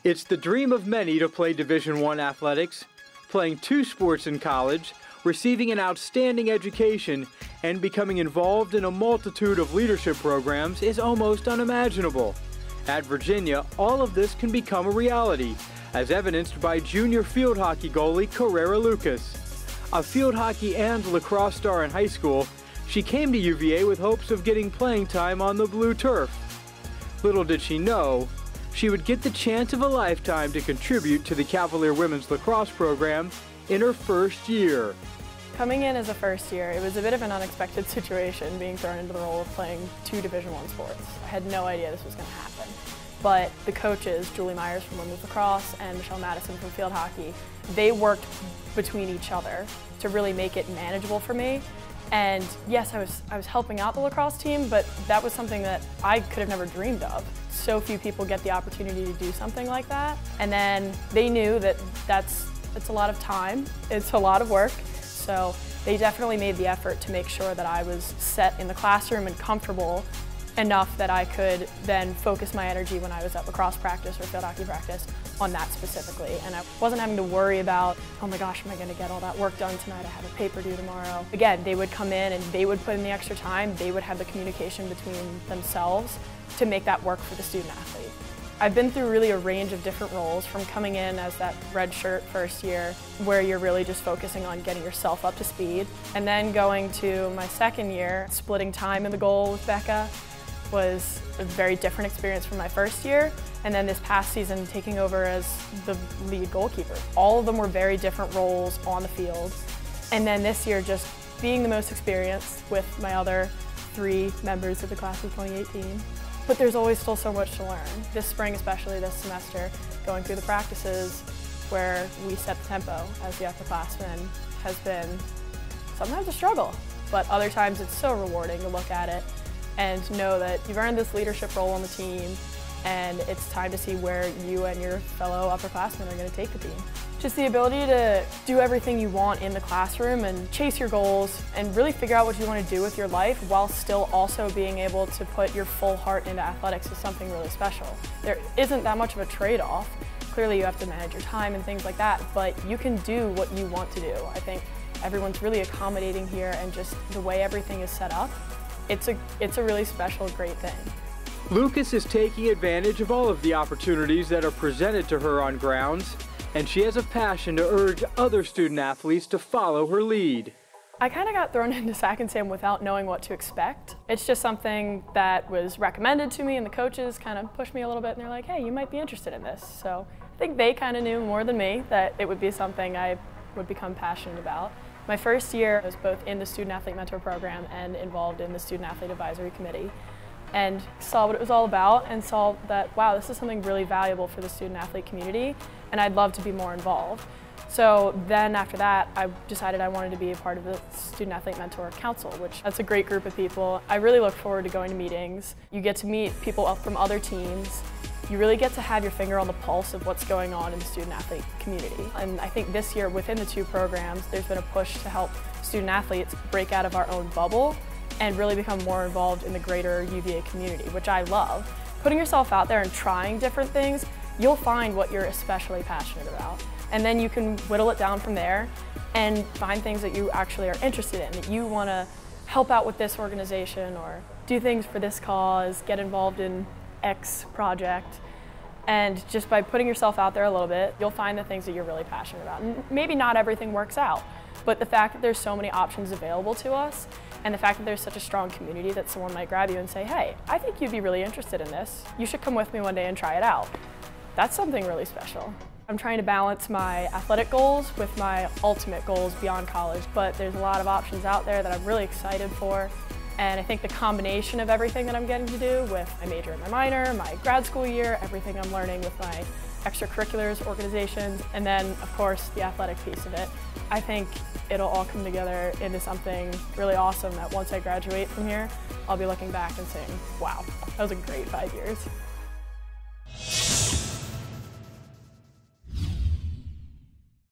It's the dream of many to play Division I athletics, playing 2 sports in college, receiving an outstanding education, and becoming involved in a multitude of leadership programs is almost unimaginable. At Virginia, all of this can become a reality, as evidenced by junior field hockey goalie Carrera Lucas. A field hockey and lacrosse star in high school, she came to UVA with hopes of getting playing time on the blue turf. Little did she know, she would get the chance of a lifetime to contribute to the Cavalier women's lacrosse program in her first year. Coming in as a first year, it was a bit of an unexpected situation being thrown into the role of playing 2 Division I sports. I had no idea this was going to happen. But the coaches, Julie Myers from women's lacrosse and Michelle Madison from field hockey, they worked between each other to really make it manageable for me. And yes, I was helping out the lacrosse team, but that was something that I could have never dreamed of. So few people get the opportunity to do something like that. And then they knew that it's a lot of time, it's a lot of work. So they definitely made the effort to make sure that I was set in the classroom and comfortable enough that I could then focus my energy when I was at lacrosse practice or field hockey practice on that specifically. And I wasn't having to worry about, oh my gosh, am I going to get all that work done tonight? I have a paper due tomorrow. Again, they would come in and they would put in the extra time. They would have the communication between themselves to make that work for the student athlete. I've been through really a range of different roles, from coming in as that red shirt first year, where you're really just focusing on getting yourself up to speed, and then going to my second year, splitting time in the goal with Becca was a very different experience from my first year, and then this past season taking over as the lead goalkeeper. All of them were very different roles on the field, and then this year just being the most experienced with my other 3 members of the class of 2018. But there's always still so much to learn. This spring, especially this semester, going through the practices where we set the tempo as the upperclassmen has been sometimes a struggle, but other times it's so rewarding to look at it and know that you've earned this leadership role on the team, and it's time to see where you and your fellow upperclassmen are going to take the team. Just the ability to do everything you want in the classroom and chase your goals and really figure out what you want to do with your life while still also being able to put your full heart into athletics is something really special. There isn't that much of a trade-off. Clearly you have to manage your time and things like that, but you can do what you want to do. I think everyone's really accommodating here, and just the way everything is set up, it's a really special, great thing. Lucas is taking advantage of all of the opportunities that are presented to her on grounds, and she has a passion to urge other student athletes to follow her lead. I kind of got thrown into Sac and Sam without knowing what to expect. It's just something that was recommended to me, and the coaches kind of pushed me a little bit, and they're like, hey, you might be interested in this. So I think they kind of knew more than me that it would be something I would become passionate about. My first year I was both in the Student Athlete Mentor Program and involved in the Student Athlete Advisory Committee, and saw what it was all about and saw that, wow, this is something really valuable for the student athlete community, and I'd love to be more involved. So then after that, I decided I wanted to be a part of the Student Athlete Mentor Council, which that's a great group of people. I really look forward to going to meetings. You get to meet people from other teams. You really get to have your finger on the pulse of what's going on in the student athlete community. And I think this year within the 2 programs, there's been a push to help student athletes break out of our own bubble and really become more involved in the greater UVA community, which I love. Putting yourself out there and trying different things, you'll find what you're especially passionate about. And then you can whittle it down from there and find things that you actually are interested in, that you want to help out with this organization or do things for this cause, get involved in X project. And just by putting yourself out there a little bit, you'll find the things that you're really passionate about. And maybe not everything works out, but the fact that there's so many options available to us, and the fact that there's such a strong community that someone might grab you and say, hey, I think you'd be really interested in this. You should come with me one day and try it out. That's something really special. I'm trying to balance my athletic goals with my ultimate goals beyond college, but there's a lot of options out there that I'm really excited for. And I think the combination of everything that I'm getting to do with my major and my minor, my grad school year, everything I'm learning with my extracurriculars, organizations, and then, of course, the athletic piece of it, I think it'll all come together into something really awesome that once I graduate from here, I'll be looking back and saying, wow, that was a great 5 years.